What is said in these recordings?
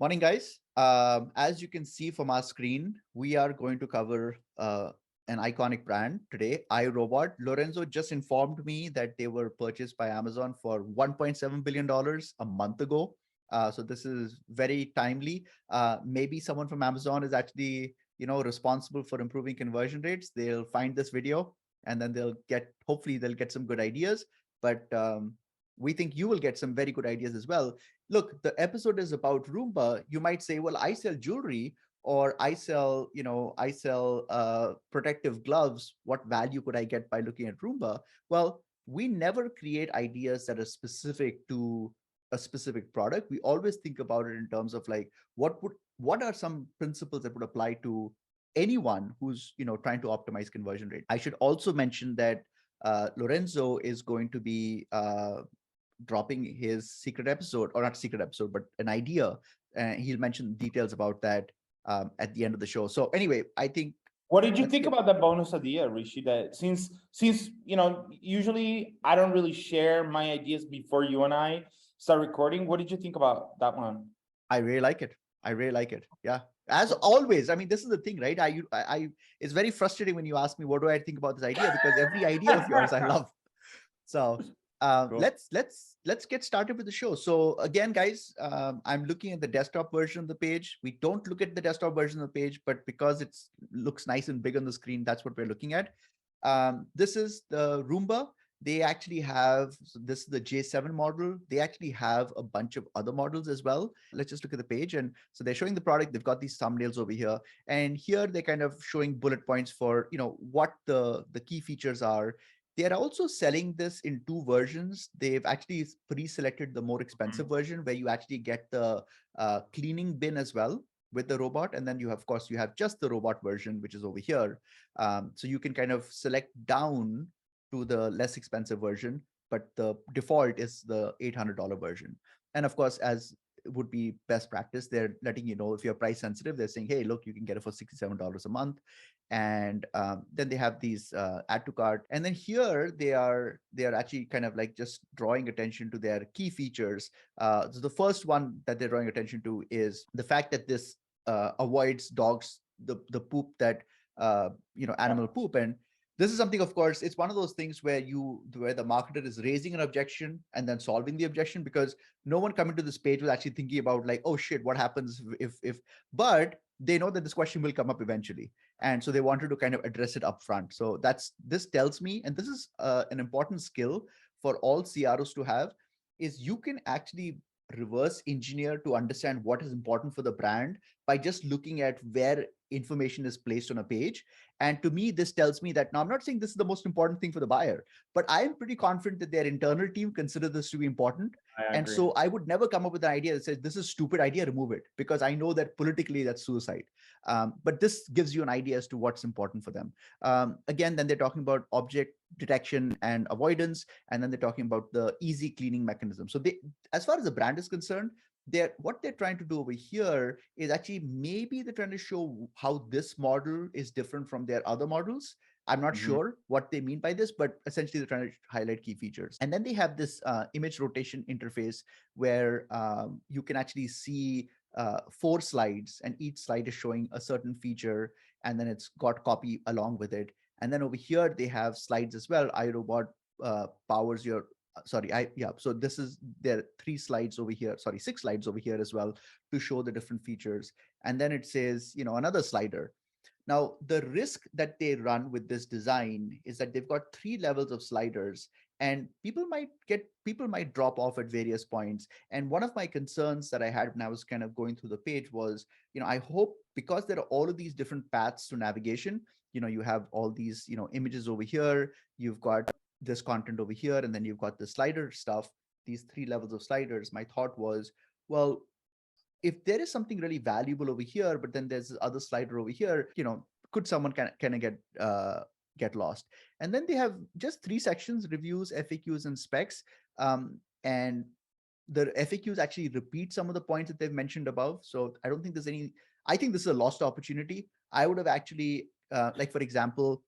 Morning, guys. As you can see from our screen, we are going to cover an iconic brand today, iRobot. Lorenzo just informed me that they were purchased by Amazon for $1.7 billion a month ago. So this is very timely. Maybe someone from Amazon is actually, responsible for improving conversion rates. They'll find this video and then hopefully they'll get some good ideas. But we think you will get some very good ideas as well. Look, the episode is about Roomba. You might say, well, I sell jewelry or I sell protective gloves. What value could I get by looking at Roomba? Well, we never create ideas that are specific to a specific product. We always think about it in terms of like, what are some principles that would apply to anyone who's, trying to optimize conversion rate. I should also mention that Lorenzo is going to be dropping his secret episode, or not secret episode, but an idea. He'll mention details about that at the end of the show. So anyway, I think What did you let's think get. about that bonus idea, Rishi? That since usually I don't really share my ideas before you and I start recording. What did you think about that one? I really like it. I really like it. Yeah. As always, I mean, this is the thing, right? It's very frustrating when you ask me what do I think about this idea, because every idea of yours I love. So Cool. let's get started with the show. So again, guys, I'm looking at the desktop version of the page. We don't look at the desktop version of the page, but because it looks nice and big on the screen, that's what we're looking at. This is the Roomba. They actually have, so this is the J7 model. They actually have a bunch of other models as well. Let's just look at the page. And so they're showing the product. They've got these thumbnails over here. And here they're kind of showing bullet points for, what the key features are. They're also selling this in two versions. They've actually pre-selected the more expensive version where you actually get the cleaning bin as well with the robot. And then of course, you have just the robot version, which is over here. So you can kind of select down to the less expensive version, but the default is the $800 version. And of course, as would be best practice, they're letting you know if you're price sensitive. They're saying, hey, look, you can get it for $67 a month. And then they have these add to cart, and then here they are actually kind of like just drawing attention to their key features. So the first one that they're drawing attention to is the fact that this avoids dogs the poop that Yeah. animal poop. And this is something, of course, it's one of those things where the marketer is raising an objection and then solving the objection, because no one coming to this page was actually thinking about like, oh shit, what happens if but they know that this question will come up eventually, and so they wanted to kind of address it up front. So this tells me, and this is an important skill for all CROs to have, is you can actually reverse engineer to understand what is important for the brand by just looking at where information is placed on a page. And to me, this tells me that, now I'm not saying this is the most important thing for the buyer, but I am pretty confident that their internal team consider this to be important. I And agree. so I would never come up with an idea that says this is a stupid idea, remove it, because I know that politically that's suicide. But this gives you an idea as to what's important for them. Again, then they're talking about object detection and avoidance, and then they're talking about the easy cleaning mechanism. So as far as the brand is concerned, what they're trying to do over here is actually, maybe they're trying to show how this model is different from their other models. I'm not Mhm. sure what they mean by this, but essentially they're trying to highlight key features. And then they have this image rotation interface where you can actually see four slides, and each slide is showing a certain feature, and then it's got copy along with it. And then over here they have slides as well. iRobot powers your sorry I yeah so this is there are six slides over here as well to show the different features. And then it says, another slider. Now, the risk that they run with this design is that they've got three levels of sliders, and people might drop off at various points. And one of my concerns that I had when I was kind of going through the page was, I hope, because there are all of these different paths to navigation, you have all these, images over here, you've got this content over here, and then you've got the slider stuff, these three levels of sliders. My thought was, well, if there is something really valuable over here, but then there's this other slider over here, could someone kind of get lost? And then they have just three sections: reviews, FAQs, and specs. And the FAQs actually repeat some of the points that they've mentioned above. So I don't think there's any. I think this is a lost opportunity. I would have actually, like for example,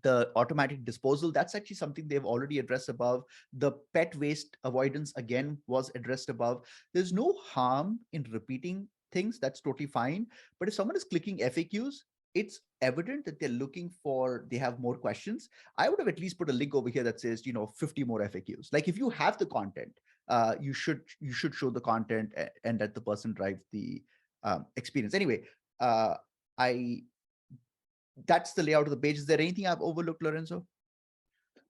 the automatic disposal, that's actually something they've already addressed above. The pet waste avoidance again was addressed above. There's no harm in repeating things, that's totally fine. But if someone is clicking FAQs, it's evident that they're looking for, they have more questions. I would have at least put a link over here that says, 50 more FAQs. Like if you have the content, you should show the content, and let the person drive the experience. Anyway, I that's the layout of the page. Is there anything I've overlooked, Lorenzo?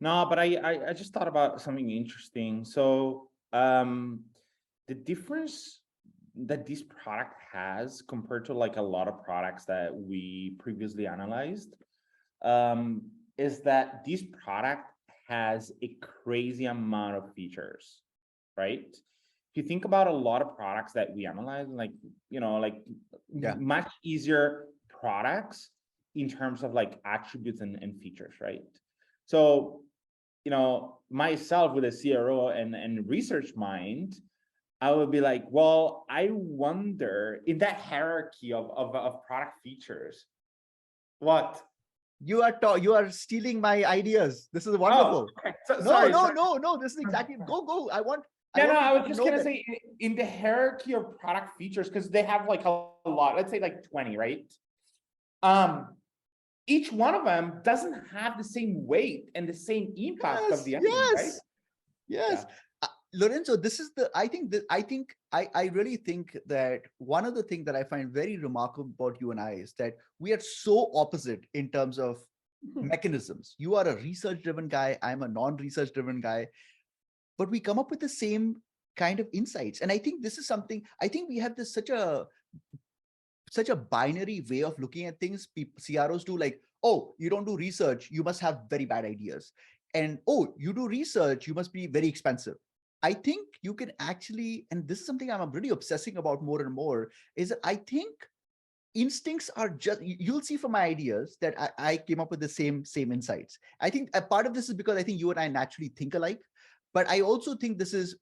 No, but I just thought about something interesting. So the difference that this product has compared to like a lot of products that we previously analyzed, is that this product has a crazy amount of features, right? If you think about a lot of products that we analyze, like, Yeah. much easier products in terms of like attributes and features, right? So, myself with a CRO and research mind, I would be like, well, I wonder in that hierarchy of product features, what? You are stealing my ideas. This is Oh, wonderful. okay. So, No, sorry, no, sorry. no. This is exactly, go. I Yeah, no, want I people was to just know gonna that. say in the hierarchy of product features, because they have like a lot, let's say like 20, right? Um, each one of them doesn't have the same weight and the same impact of Yes, the other one, right? yes, Yeah. yes. Lorenzo, this is the, I really think that one of the things that I find very remarkable about you and I is that we are so opposite in terms of mechanisms. You are a research driven guy. I'm a non-research driven guy, but we come up with the same kind of insights. And I think this is something, I think we have this such a binary way of looking at things. CROs do, like, oh, you don't do research, you must have very bad ideas. And oh, you do research, you must be very expensive. I think you can actually, and this is something I'm really obsessing about more and more, is that I think instincts are just, you'll see from my ideas that I came up with the same insights. I think a part of this is because I think you and I naturally think alike, but I also think this is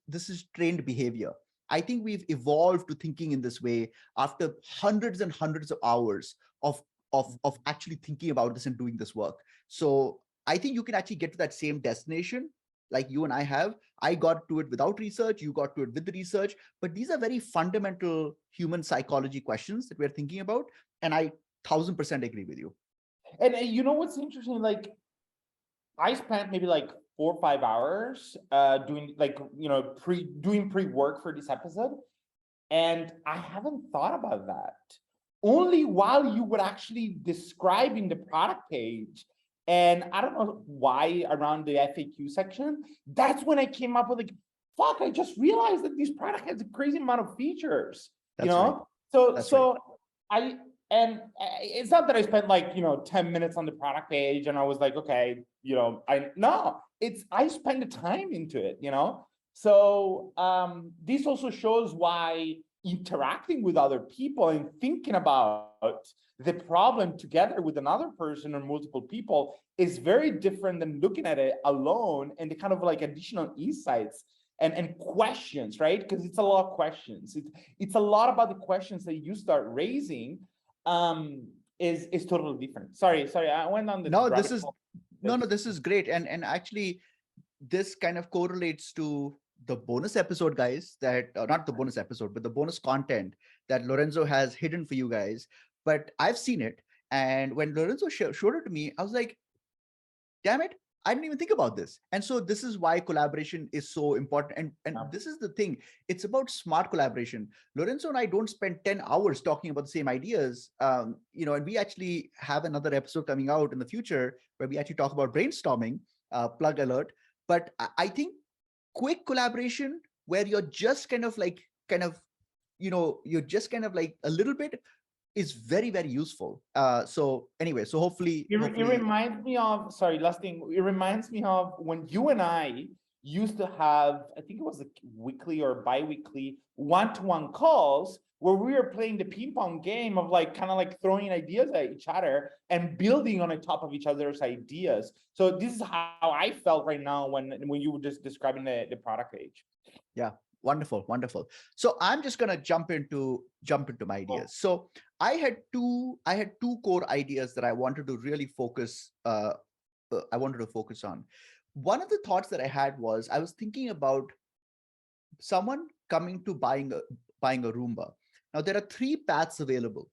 trained behavior. I think we've evolved to thinking in this way after hundreds and hundreds of hours of actually thinking about this and doing this work. So I think you can actually get to that same destination like you and I have. I got to it without research, you got to it with the research, but these are very fundamental human psychology questions that we're thinking about. And I 1000% agree with you. And you know what's interesting? Like, I spent maybe like 4 or 5 hours doing like, doing pre-work for this episode. And I haven't thought about that. Only while you were actually describing the product page. And I don't know why around the FAQ section, that's when I came up with like, fuck, I just realized that this product has a crazy amount of features, you That's right. know? So, That's right. so I, and it's not that I spent like, 10 minutes on the product page and I was like, okay, I spend the time into it. So this also shows why interacting with other people and thinking about the problem together with another person or multiple people is very different than looking at it alone and the kind of like additional insights and questions, right? Because it's a lot of questions. It's a lot about the questions that you start raising is totally different. Sorry, I went on the No, this rabbit is hole. no, this is great. And actually this kind of correlates to the bonus episode, guys, that not the bonus episode, but the bonus content that Lorenzo has hidden for you guys. But I've seen it. And when Lorenzo showed it to me, I was like, damn it, I didn't even think about this. And so this is why collaboration is so important. And this is the thing, it's about smart collaboration. Lorenzo and I don't spend 10 hours talking about the same ideas. And we actually have another episode coming out in the future where we actually talk about brainstorming, plug alert. But I think quick collaboration where you're just you're just kind of like a little bit, is very, very useful. So anyway, so It hopefully, reminds me of, sorry, last thing. It reminds me of when you and I used to have, I think it was a weekly or bi-weekly one-to-one calls where we were playing the ping pong game of like kind of like throwing ideas at each other and building on the top of each other's ideas. So this is how I felt right now when you were just describing the product page. yeah, wonderful. So I'm just gonna jump into my ideas. So I had two core ideas that I wanted to really focus I wanted to focus on. One of the thoughts that I had was I was thinking about someone coming to buying a Roomba. Now there are three paths available.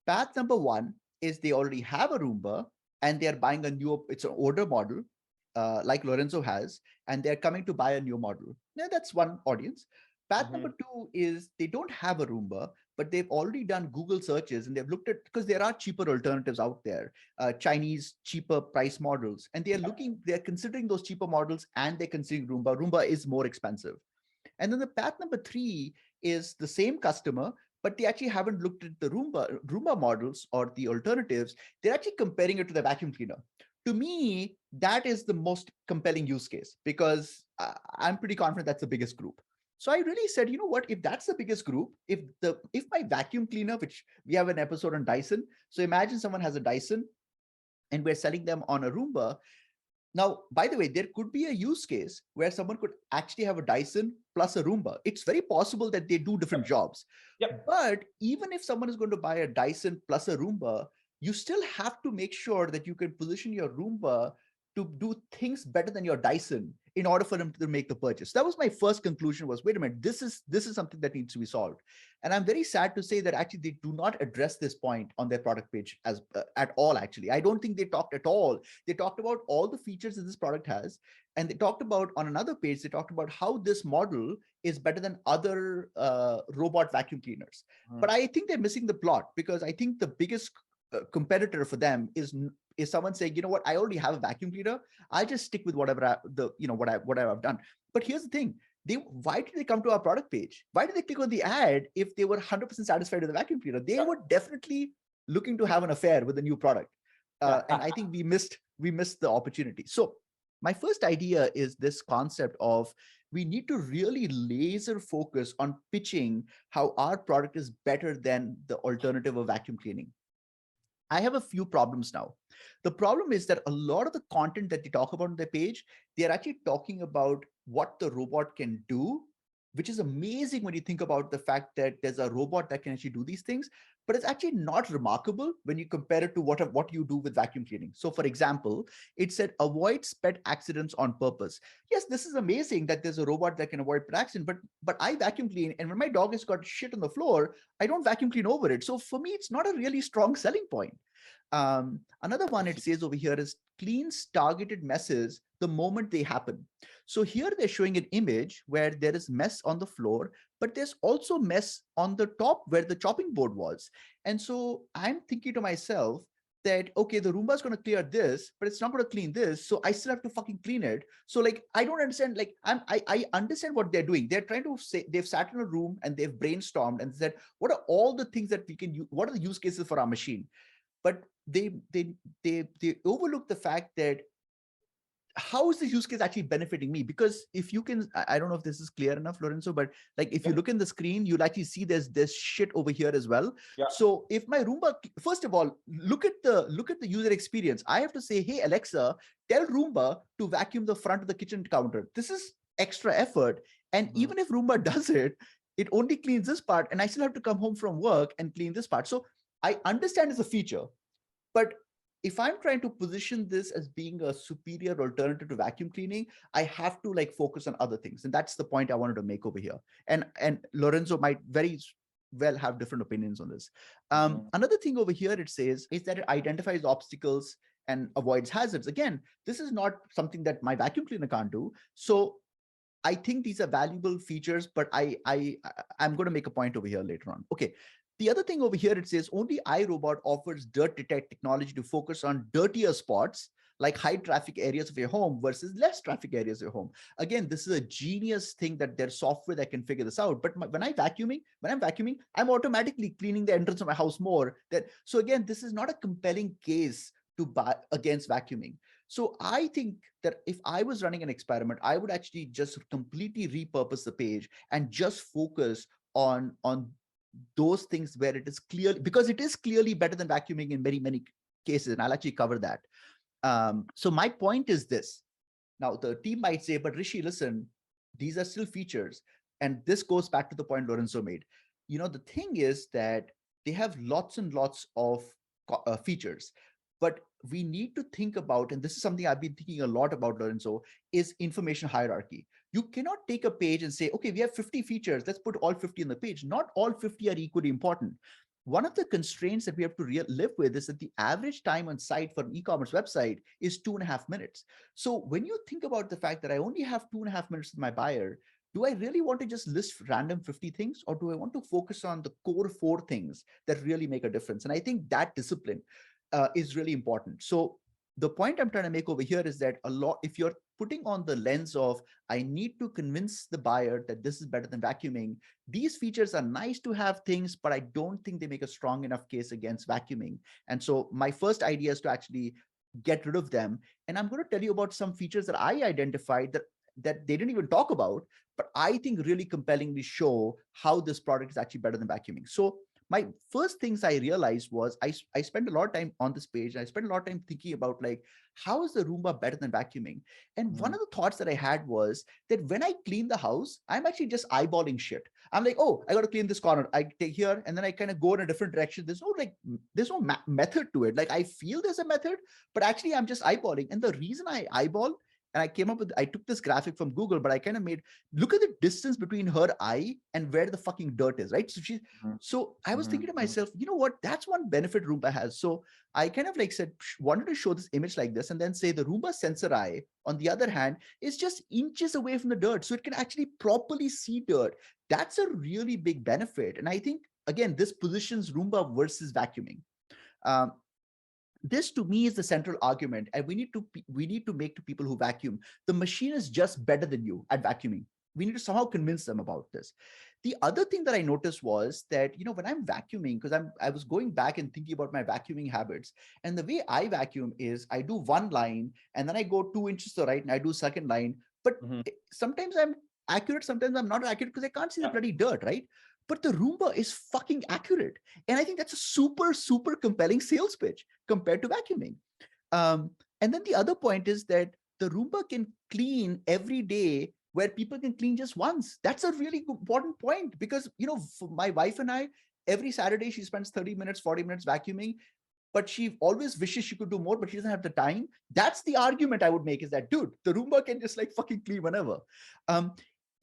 Path number one is they already have a Roomba and they are buying a new, it's an older model, like Lorenzo has, and they're coming to buy a new model. Now that's one audience. Path Mhm. number two is they don't have a Roomba, but they've already done Google searches and they've looked at, because there are cheaper alternatives out there, Chinese cheaper price models, and they're considering those cheaper models and they're considering Roomba. Roomba is more expensive. And then the path number three is the same customer, but they actually haven't looked at the Roomba models or the alternatives. They're actually comparing it to the vacuum cleaner. To me, that is the most compelling use case because I'm pretty confident that's the biggest group. So I really said, you know what, if that's the biggest group, if my vacuum cleaner, which we have an episode on Dyson, so imagine someone has a Dyson and we're selling them on a Roomba. Now, by the way, there could be a use case where someone could actually have a Dyson plus a Roomba. It's very possible that they do different jobs. Yep. But even if someone is going to buy a Dyson plus a Roomba, you still have to make sure that you can position your Roomba to do things better than your Dyson in order for them to make the purchase. That was my first conclusion was, wait a minute, this is something that needs to be solved. And I'm very sad to say that actually they do not address this point on their product page as at all. Actually, I don't think they talked at all. They talked about all the features that this product has, and they talked about on another page, they talked about how this model is better than other robot vacuum cleaners. But I think they're missing the plot because I think the biggest competitor for them is someone saying, you know what, I already have a vacuum cleaner. I just stick with whatever what I've done. But here's the thing. Why did they come to our product page? Why did they click on the ad if they were 100% satisfied with the vacuum cleaner? They were definitely looking to have an affair with the new product. And I think we missed the opportunity. So my first idea is this concept of we need to really laser focus on pitching how our product is better than the alternative of vacuum cleaning. I have a few problems now. The problem is that a lot of the content that they talk about on their page, they're actually talking about what the robot can do, which is amazing when you think about the fact that there's a robot that can actually do these things, but it's actually not remarkable when you compare it to what you do with vacuum cleaning. So for example, it said avoid pet accidents on purpose. Yes, this is amazing that there's a robot that can avoid pet accident, but I vacuum clean, and when my dog has got shit on the floor, I don't vacuum clean over it. So for me, it's not a really strong selling point. Another one it says over here is cleans targeted messes the moment they happen. So here they're showing an image where there is mess on the floor, but there's also mess on the top where the chopping board was. And so I'm thinking to myself that, okay, the Roomba is going to clear this, but it's not going to clean this. So I still have to fucking clean it. So like, I don't understand. Like I understand what they're doing. They're trying to say they've sat in a room and they've brainstormed and said, what are all the things that we can use? What are the use cases for our machine? But they overlook the fact that how is this use case actually benefiting me? Because if you can, I don't know if this is clear enough, Lorenzo, but like if you look in the screen, you'll actually see there's this shit over here as well. Yeah. So if my Roomba, first of all, look at the user experience. I have to say, hey Alexa, tell Roomba to vacuum the front of the kitchen counter. This is extra effort. And even if Roomba does it, it only cleans this part, and I still have to come home from work and clean this part. So I understand it's a feature, but if I'm trying to position this as being a superior alternative to vacuum cleaning, I have to like focus on other things. And that's the point I wanted to make over here. And Lorenzo might very well have different opinions on this. Another thing over here it says is that it identifies obstacles and avoids hazards. Again, this is not something that my vacuum cleaner can't do. So I think these are valuable features, but I'm going to make a point over here later on. Okay. The other thing over here, it says only iRobot offers dirt detect technology to focus on dirtier spots like high traffic areas of your home versus less traffic areas of your home. Again, this is a genius thing that there's software that can figure this out. But when I'm vacuuming, I'm automatically cleaning the entrance of my house more. So again, this is not a compelling case to buy against vacuuming. So I think that if I was running an experiment, I would actually just completely repurpose the page and just focus on those things where it is clear, because it is clearly better than vacuuming in many, many cases. And I'll actually cover that. So my point is this. Now the team might say, but Rishi, listen, these are still features. And this goes back to the point Lorenzo made. You know, the thing is that they have lots and lots of features. But we need to think about, and this is something I've been thinking a lot about, Lorenzo, is information hierarchy. You cannot take a page and say, okay, we have 50 features, let's put all 50 on the page. Not all 50 are equally important. One of the constraints that we have to live with is that the average time on site for an e-commerce website is 2.5 minutes. So when you think about the fact that I only have 2.5 minutes with my buyer, do I really want to just list random 50 things, or do I want to focus on the core 4 things that really make a difference? And I think that discipline is really important. So the point I'm trying to make over here is that if you're putting on the lens of, I need to convince the buyer that this is better than vacuuming, these features are nice to have things, but I don't think they make a strong enough case against vacuuming. And so my first idea is to actually get rid of them. And I'm going to tell you about some features that I identified that they didn't even talk about, but I think really compellingly show how this product is actually better than vacuuming. So my first things I realized was I spent a lot of time on this page. And I spent a lot of time thinking about, like, how is the Roomba better than vacuuming? And one of the thoughts that I had was that when I clean the house, I'm actually just eyeballing shit. I'm like, oh, I got to clean this corner. I take here, and then I kind of go in a different direction. There's no method to it. Like, I feel there's a method, but actually I'm just eyeballing. And the reason I eyeball, and I took this graphic from Google, but I kind of look at the distance between her eye and where the fucking dirt is, right? So I was thinking to myself, you know what? That's one benefit Roomba has. So I kind of wanted to show this image like this, and then say the Roomba sensor eye, on the other hand, is just inches away from the dirt. So it can actually properly see dirt. That's a really big benefit. And I think, again, this positions Roomba versus vacuuming. Um, this to me is the central argument, and we need to make to people who vacuum, the machine is just better than you at vacuuming. We need to somehow convince them about this. The other thing that I noticed was that, when I'm vacuuming, because I was going back and thinking about my vacuuming habits, and the way I vacuum is I do one line, and then I go 2 inches to the right, and I do second line. But sometimes I'm accurate, sometimes I'm not accurate, because I can't see the bloody dirt, right? But the Roomba is fucking accurate. And I think that's a super, super compelling sales pitch compared to vacuuming. And then the other point is that the Roomba can clean every day where people can clean just once. That's a really important point, because, for my wife and I, every Saturday she spends 30 minutes, 40 minutes vacuuming, but she always wishes she could do more, but she doesn't have the time. That's the argument I would make, is that, dude, the Roomba can just fucking clean whenever.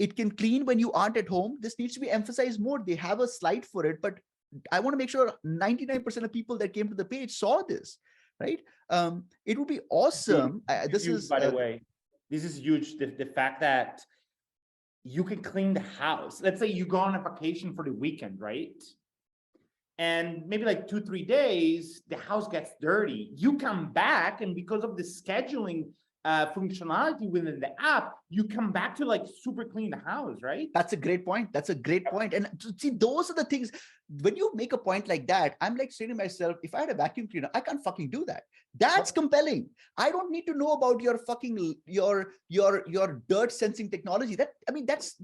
It can clean when you aren't at home. This needs to be emphasized more. They have a slide for it, but I want to make sure 99% of people that came to the page saw this, right? It would be awesome. This is, by the way, this is huge. The fact that you can clean the house. Let's say you go on a vacation for the weekend, right? And maybe 2-3 days, the house gets dirty. You come back, and because of the scheduling functionality within the app, you come back to super clean the house, right? That's a great point. And see, those are the things. When you make a point like that, I'm saying to myself, if I had a vacuum cleaner, I can't fucking do that. That's compelling. I don't need to know about your fucking your dirt sensing technology. This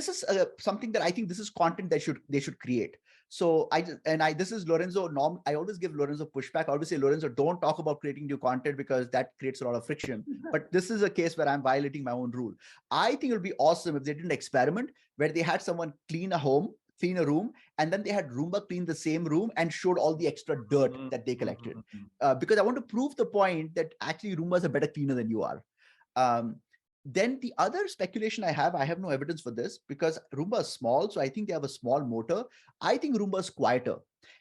is something that I think this is content that they should create. So this is Lorenzo. I always give Lorenzo pushback. I always say, Lorenzo, don't talk about creating new content, because that creates a lot of friction. But this is a case where I'm violating my own rule. I think it would be awesome if they did an experiment where they had someone clean a room, and then they had Roomba clean the same room and showed all the extra dirt that they collected. Because I want to prove the point that actually Roombas are better cleaner than you are. Then the other speculation I have no evidence for this, because Roomba is small, so I think they have a small motor. I think Roomba is quieter.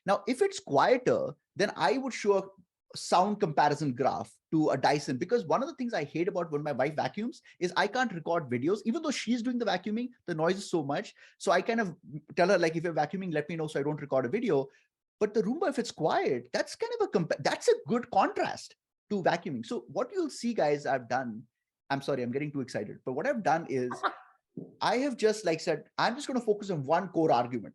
Now, if it's quieter, then I would show a sound comparison graph to a Dyson, because one of the things I hate about when my wife vacuums is I can't record videos, even though she's doing the vacuuming. The noise is so much, so I kind of tell her, if you're vacuuming, let me know so I don't record a video. But the Roomba, if it's quiet, that's kind of that's a good contrast to vacuuming. So what you'll see, guys, I'm sorry, I'm getting too excited, but what I've done is I have just said, I'm just going to focus on one core argument,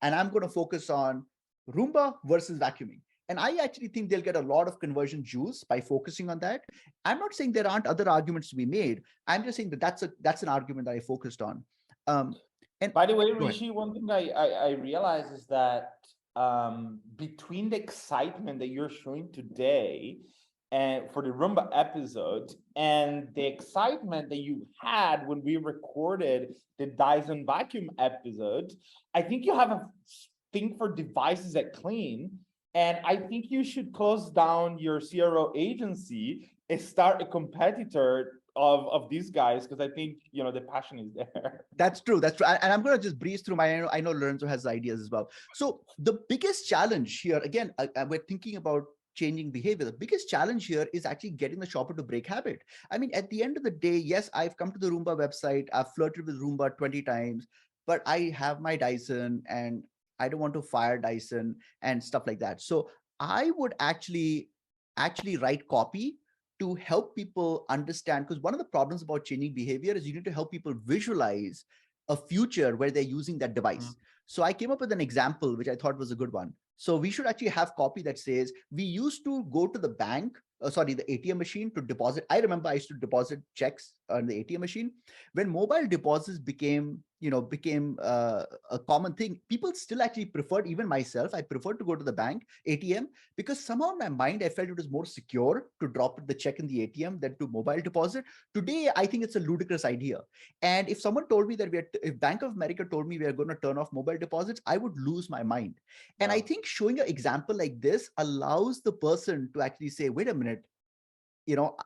and I'm going to focus on Roomba versus vacuuming. And I actually think they'll get a lot of conversion juice by focusing on that. I'm not saying there aren't other arguments to be made. I'm just saying that that's an argument that I focused on. And by the way, Rishi, one thing I realize is that between the excitement that you're showing today and for the Roomba episode and the excitement that you had when we recorded the Dyson vacuum episode, I think you have a thing for devices that clean And I think you should close down your CRO agency and start a competitor of these guys, because I think, you know, the passion is there. That's true. That's true. And I'm going to just breeze through my. I know Lorenzo has ideas as well. So the biggest challenge here, again, we're thinking about changing behavior. The biggest challenge here is actually getting the shopper to break habit. I mean, at the end of the day, yes, I've come to the Roomba website. I've flirted with Roomba 20 times, but I have my Dyson and I don't want to fire Dyson and stuff like that. So I would actually write copy to help people understand, because one of the problems about changing behavior is you need to help people visualize a future where they're using that device. So I came up with an example which I thought was a good one. So we should actually have copy that says we used to go to the bank, sorry, the ATM machine to deposit. I remember I used to deposit checks on the ATM machine. When mobile deposits became a common thing, people still actually preferred, even myself, I preferred to go to the bank ATM, because somehow in my mind I felt it was more secure to drop the check in the ATM than to mobile deposit. Today I think it's a ludicrous idea. And if someone told me that if Bank of America told me we are going to turn off mobile deposits, I would lose my mind. And I think showing an example like this allows the person to actually say, wait a minute, you know,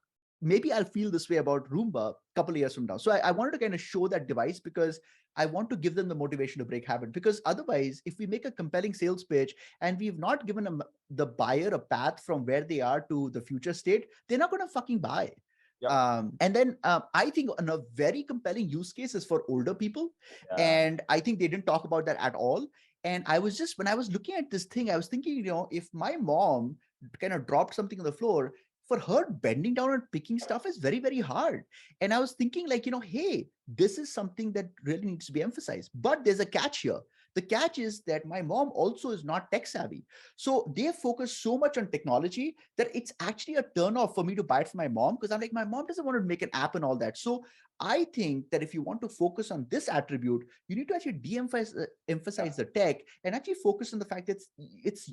maybe I'll feel this way about Roomba a couple of years from now. So I wanted to kind of show that device because I want to give them the motivation to break habit. Because otherwise, if we make a compelling sales pitch and we've not given them, the buyer, a path from where they are to the future state, they're not going to fucking buy. Yep. And then I think a very compelling use case is for older people. And I think they didn't talk about that at all. And when I was looking at this thing, I was thinking, if my mom kind of dropped something on the floor, for her, bending down and picking stuff is very, very hard. And I was thinking, like, hey, this is something that really needs to be emphasized. But there's a catch here. The catch is that my mom also is not tech savvy. So they focus so much on technology that it's actually a turn off for me to buy it for my mom, because I'm like, my mom doesn't want to make an app and all that. So I think that if you want to focus on this attribute, you need to actually emphasize the tech and actually focus on the fact that it's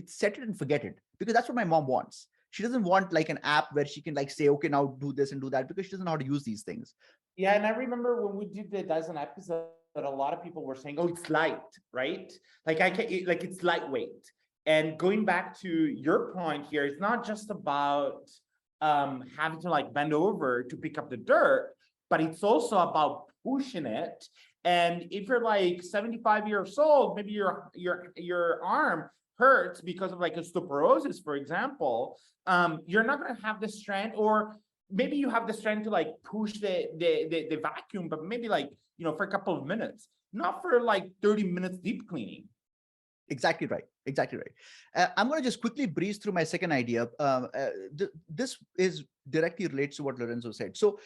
set it and forget it, because that's what my mom wants. She doesn't want like an app where she can like say, okay, now do this and do that, because she doesn't know how to use these things. Yeah, and I remember when we did the Dyson episode, that a lot of people were saying, "Oh, it's light, right? Like like it's lightweight." And going back to your point here, it's not just about having to like bend over to pick up the dirt, but it's also about pushing it. And if you're like 75 years old, maybe your arm hurts because of like osteoporosis, for example. You're not going to have the strength, or maybe you have the strength to like push the vacuum, but maybe like, for a couple of minutes, not for like 30 minutes deep cleaning. Exactly right. Exactly right. I'm going to just quickly breeze through my second idea. This is directly relates to what Lorenzo said. So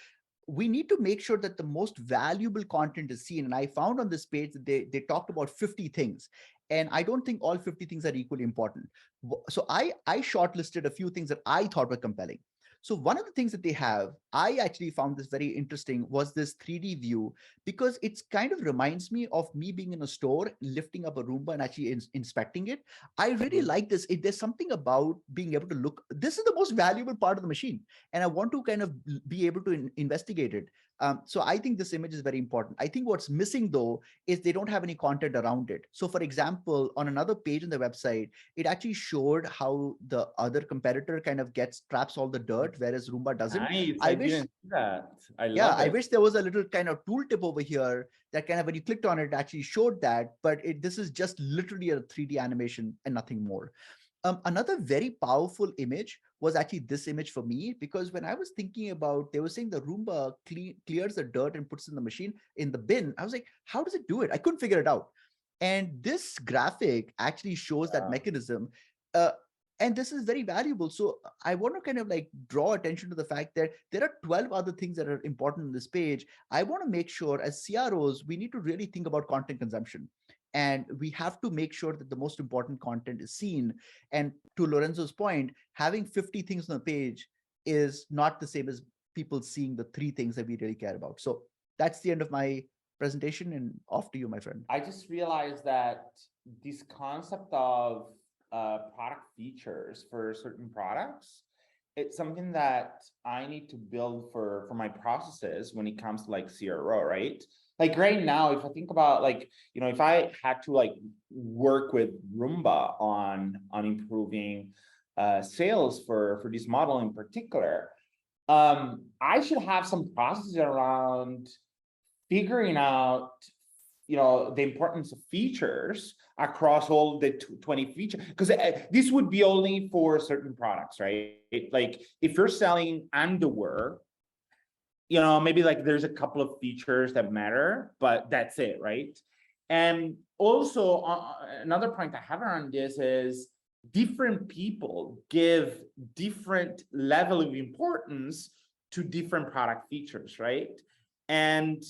we need to make sure that the most valuable content is seen. And I found on this page that they talked about 50 things. And I don't think all 50 things are equally important. So I shortlisted a few things that I thought were compelling. So one of the things that they have, I actually found this very interesting, was this 3D view, because it's kind of reminds me of me being in a store, lifting up a Roomba and actually inspecting it. I really like this. There's something about being able to look. This is the most valuable part of the machine, and I want to kind of be able to investigate it. So I think this image is very important. I think what's missing though is they don't have any content around it. So for example, on another page on the website, it actually showed how the other competitor kind of traps all the dirt, whereas Roomba doesn't. Nice. I I wish, didn't see that. I yeah, love I it. wish there was a little kind of tooltip over here that kind of, when you clicked on it, it actually showed that, but this is just literally a 3D animation and nothing more. Another very powerful image was actually this image for me, because when I was thinking about, they were saying the Roomba clears the dirt and puts it in the machine, in the bin. I was like, how does it do it? I couldn't figure it out. And this graphic actually shows that mechanism. Uh, and this is very valuable. So I want to kind of like draw attention to the fact that there are 12 other things that are important on this page. I want to make sure as CROs, we need to really think about content consumption. And we have to make sure that the most important content is seen. And to Lorenzo's point, having 50 things on the page is not the same as people seeing the 3 things that we really care about. So that's the end of my presentation, and off to you, my friend. I just realized that this concept of product features for certain products, it's something that I need to build for my processes when it comes to like CRO, right? Like right now, if I think about like, if I had to like work with Roomba on improving sales for this model in particular, I should have some processes around figuring out, the importance of features across all the 20 features, because this would be only for certain products, right? Like if you're selling underwear, maybe like there's a couple of features that matter, but that's it, right? And also, another point I have around this is different people give different level of importance to different product features, right? And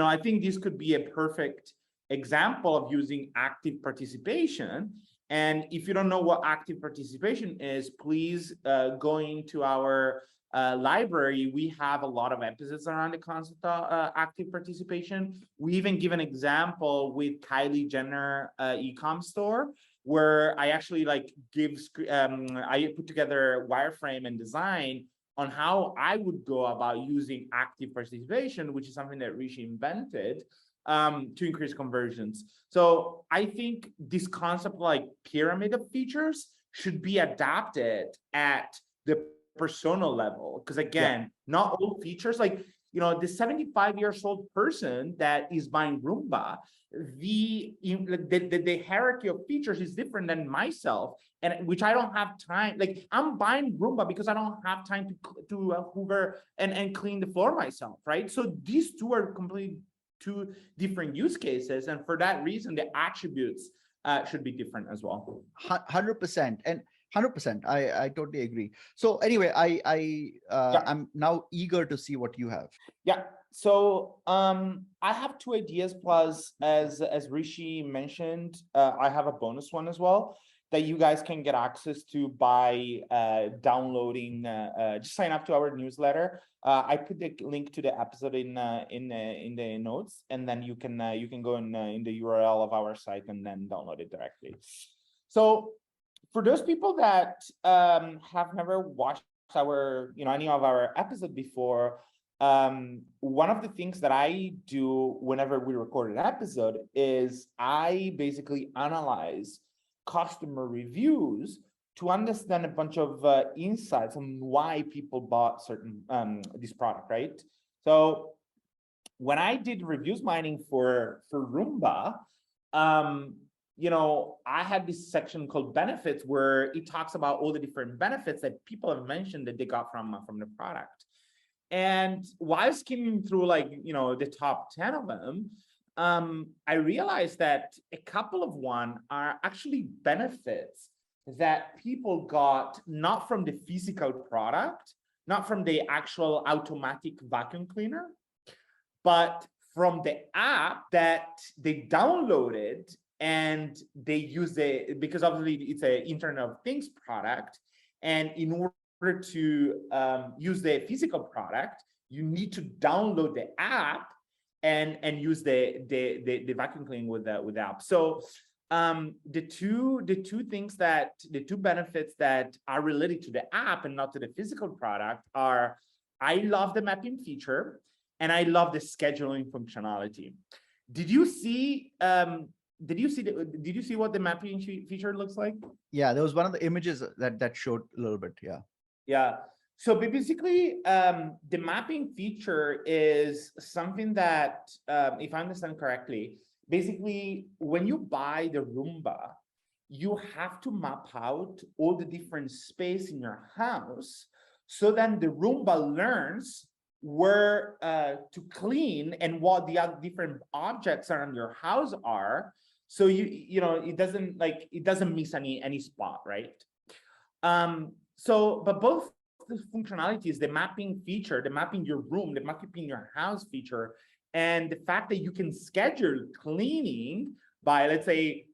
I think this could be a perfect example of using active participation. And if you don't know what active participation is, please go into our library. We have a lot of episodes around the concept of active participation. We even give an example with Kylie Jenner e-com store, where I actually like I put together wireframe and design on how I would go about using active participation, which is something that Rishi invented to increase conversions. So I think this concept like pyramid of features should be adapted at the personal level, because again, not all features, like the 75 years old person that is buying Roomba, the hierarchy of features is different than myself, and which I don't have time. Like I'm buying Roomba because I don't have time to hoover and clean the floor myself, right? So these two are completely two different use cases, and for that reason the attributes should be different as well. 100%. And 100%, I totally agree. So anyway, I'm now eager to see what you have. Yeah. So I have two ideas, plus as Rishi mentioned, I have a bonus one as well that you guys can get access to by downloading. Just sign up to our newsletter. I put the link to the episode in the notes, and then you can go in the URL of our site and then download it directly. So for those people that have never watched our any of our episodes before, one of the things that I do whenever we record an episode is I basically analyze customer reviews to understand a bunch of insights on why people bought certain this product, right? So when I did reviews mining for Roomba, I had this section called benefits where it talks about all the different benefits that people have mentioned that they got from the product. And while skimming through the top 10 of them, I realized that a couple of one are actually benefits that people got not from the physical product, not from the actual automatic vacuum cleaner, but from the app that they downloaded and they use it, because obviously it's an Internet of Things product. And in order to use the physical product, you need to download the app and use the vacuum cleaning with the app. So the two benefits that are related to the app and not to the physical product are, I love the mapping feature and I love the scheduling functionality. Did you see what the mapping feature looks like? Yeah, there was one of the images that showed a little bit. Yeah. So basically, the mapping feature is something that, if I understand correctly, basically when you buy the Roomba, you have to map out all the different space in your house, so then the Roomba learns where to clean and what the other different objects around your house are. So it doesn't miss any spot, right? But both the functionalities, the mapping feature, the mapping your room, the mapping your house feature, and the fact that you can schedule cleaning by, let's say,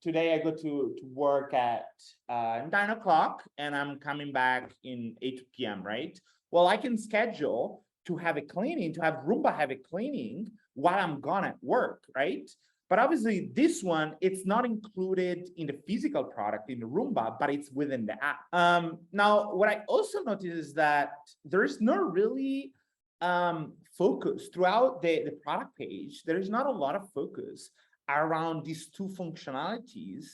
today I go to work at 9 o'clock and I'm coming back in 8 p.m., right? Well, I can schedule to have a cleaning, to have Roomba have a cleaning while I'm gone at work, right? But obviously this one, it's not included in the physical product in the Roomba, but it's within the app. Now, what I also noticed is that there is no really focus throughout the product page. There is not a lot of focus around these two functionalities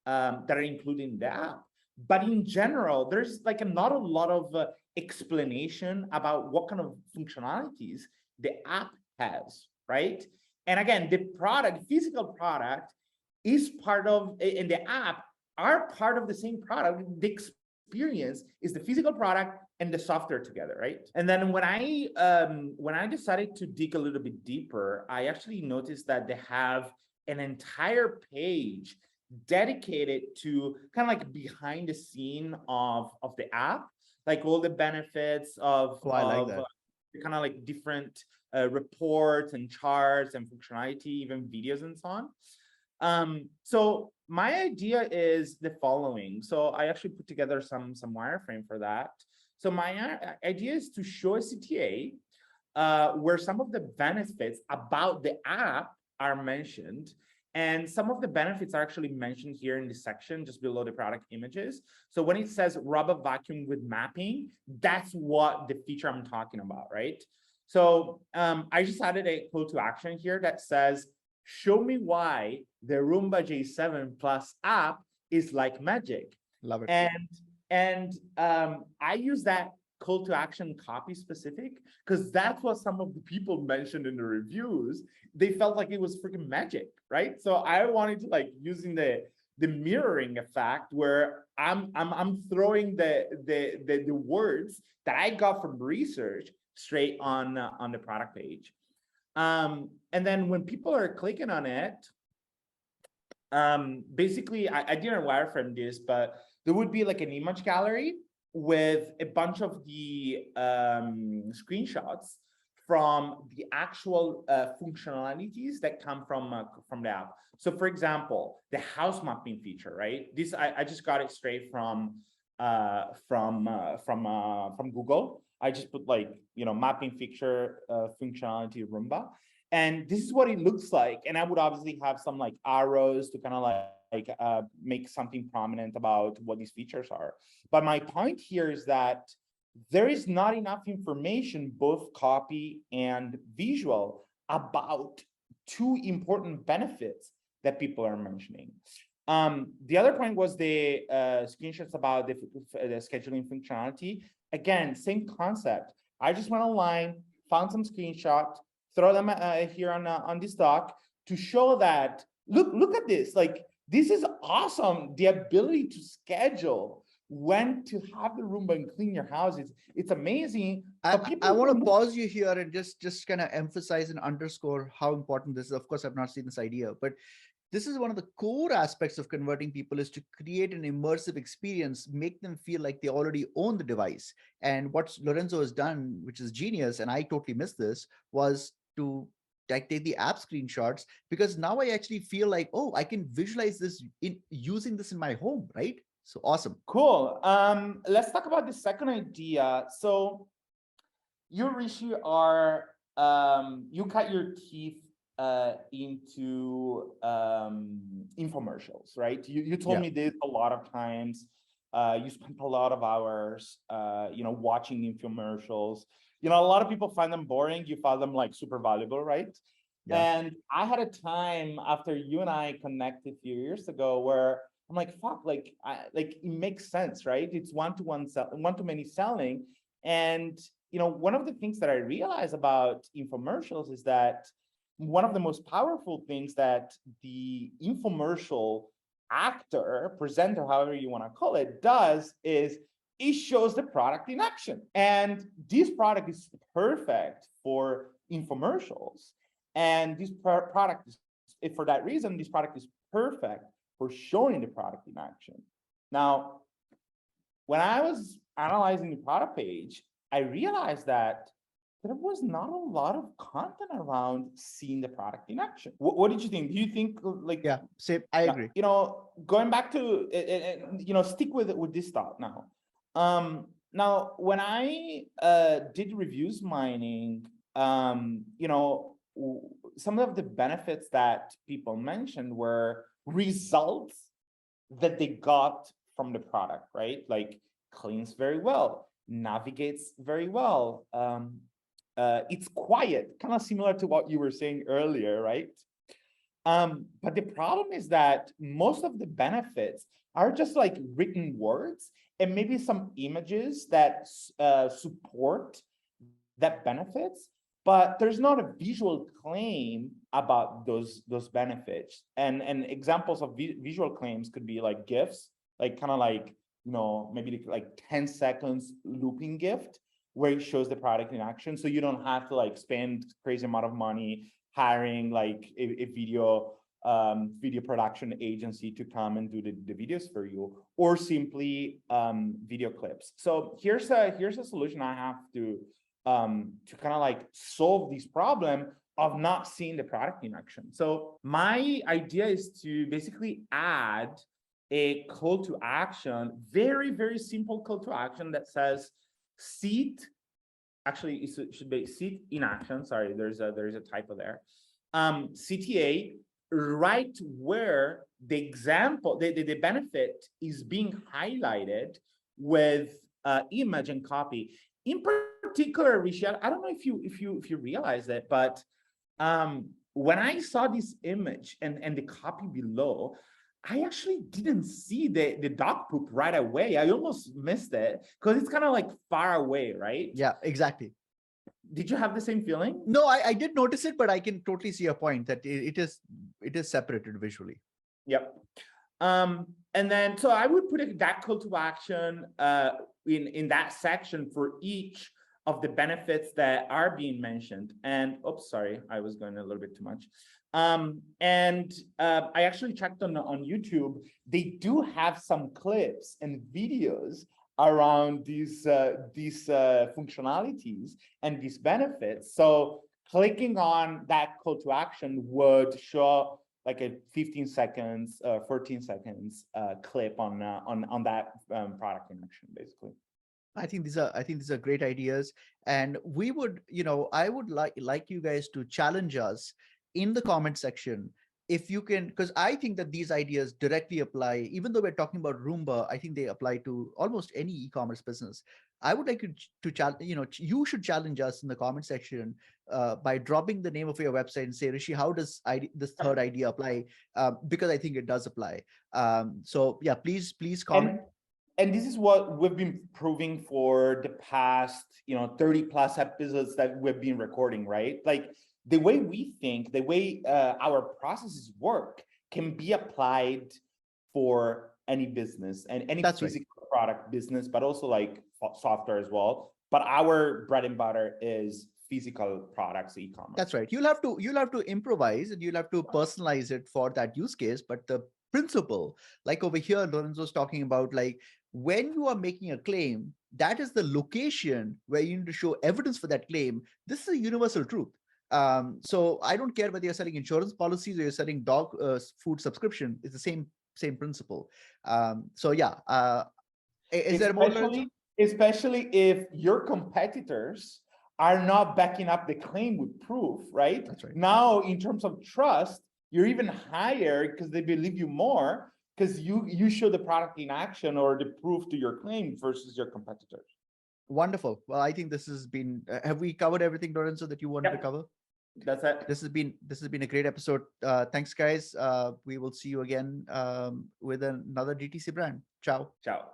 that are included in the app. But in general, there's like not a lot of explanation about what kind of functionalities the app has, right? And again, the product, physical product, is part of, in the app, are part of the same product. The experience is the physical product and the software together, right? And then when I decided to dig a little bit deeper, I actually noticed that they have an entire page dedicated to kind of like behind the scene of the app, like all the benefits of Oh, I like that. kind of like different reports and charts and functionality, even videos and so on. So my idea is the following. So I actually put together some wireframe for that. So my idea is to show a CTA where some of the benefits about the app are mentioned. And some of the benefits are actually mentioned here in this section, just below the product images. So when it says robot vacuum with mapping, that's what the feature I'm talking about, right? So I just added a call to action here that says, show me why the Roomba J7 Plus app is like magic. Love it. And I use that call to action copy specific because that's what some of the people mentioned in the reviews. They felt like it was freaking magic, right? So I wanted to like using the mirroring effect where I'm throwing the words that I got from research straight on the product page. And then when people are clicking on it, basically I didn't wireframe this, but there would be like an image gallery with a bunch of the screenshots from the actual functionalities that come from the app. So for example, the house mapping feature, right? This I just got it straight from Google. I just put like, you know, mapping feature functionality Roomba. And this is what it looks like. And I would obviously have some like arrows to kind of make something prominent about what these features are. But my point here is that there is not enough information, both copy and visual, about two important benefits that people are mentioning. The other point was the screenshots about the scheduling functionality. Again, same concept. I just went online, found some screenshots, throw them here on this doc to show that, look at this, like, this is awesome. The ability to schedule when to have the Roomba and clean your house, it's amazing. I want to pause you here and just kind of emphasize and underscore how important this is. Of course, I've not seen this idea, but this is one of the core aspects of converting people, is to create an immersive experience, make them feel like they already own the device. And what Lorenzo has done, which is genius, and I totally missed this, was to take the app screenshots, because now I actually feel like, oh, I can visualize this in using this in my home, right? So awesome. Cool. Let's talk about the second idea. So you, Rishi, are you cut your teeth into infomercials, right? You told me this a lot of times. You spent a lot of hours, you know, watching infomercials. You know, a lot of people find them boring. You find them like super valuable, right? Yeah. And I had a time after you and I connected a few years ago where I'm like, fuck, like, it makes sense, right? It's one-to-many selling. And, you know, one of the things that I realized about infomercials is that one of the most powerful things that the infomercial actor, presenter, however you want to call it, does is it shows the product in action. And this product is perfect for infomercials. And this product is, for that reason, this product is perfect for showing the product in action. Now, when I was analyzing the product page, I realized that there was not a lot of content around seeing the product in action. What did you think? Do you think like? Yeah, same. I agree. You know, going back to, you know, stick with this thought now. Now, when I did reviews mining, you know, some of the benefits that people mentioned were results that they got from the product, right? Like cleans very well, navigates very well, it's quiet, kind of similar to what you were saying earlier, right? But the problem is that most of the benefits are just like written words and maybe some images that support that benefits, but there's not a visual claim about those benefits. And examples of visual claims could be like GIFs, like kind of like, you know, maybe like 10 seconds looping gift where it shows the product in action. So you don't have to like spend crazy amount of money hiring like a video production agency to come and do the videos for you, or simply video clips. So here's a solution I have to kind of like solve this problem of not seeing the product in action. So my idea is to basically add a call to action, very, very simple call to action that says seat. Actually, it should be seat in action. Sorry, there's a typo there. CTA, right where the example, the benefit is being highlighted with image and copy. In particular, Rishi, I don't know if you realize it, but when I saw this image and the copy below, I actually didn't see the dog poop right away. I almost missed it because it's kind of like far away, right? Yeah, exactly. Did you have the same feeling? No, I did notice it, but I can totally see your point that it is separated visually. Yep. And then, so I would put that call to action in that section for each of the benefits that are being mentioned. And, oops, sorry, I was going a little bit too much. I actually checked on YouTube. They do have some clips and videos around these functionalities and these benefits. So clicking on that call to action would show like a 15 seconds, 14 seconds clip on that product in action, basically. I think these are great ideas, and we would, I would like you guys to challenge us in the comment section if you can, because I think that these ideas directly apply. Even though we're talking about Roomba, I think they apply to almost any e-commerce business. I would like you to challenge, you should challenge us in the comment section by dropping the name of your website and say, Rishi, how does this third idea apply? Because I think it does apply. So yeah, please comment. And this is what we've been proving for the past, 30 plus episodes that we've been recording, right? Like the way we think, the way our processes work can be applied for any business and any physical product business, but also like software as well. But our bread and butter is physical products, e-commerce. That's right. You'll have to improvise and you'll have to personalize it for that use case. But the principle, like over here, Lorenzo's talking about, like when you are making a claim, that is the location where you need to show evidence for that claim. This is a universal truth. So I don't care whether you're selling insurance policies or you're selling dog food subscription. It's the same principle. So yeah, is there more? Especially if your competitors are not backing up the claim with proof, right? That's right. Now, in terms of trust, you're even higher because they believe you more because you show the product in action or the proof to your claim versus your competitors. Wonderful. Well, I think this has been. Have we covered everything, Lorenzo, that you wanted to cover? That's it. This has been a great episode. Thanks, guys. We will see you again with another DTC brand. Ciao. Ciao.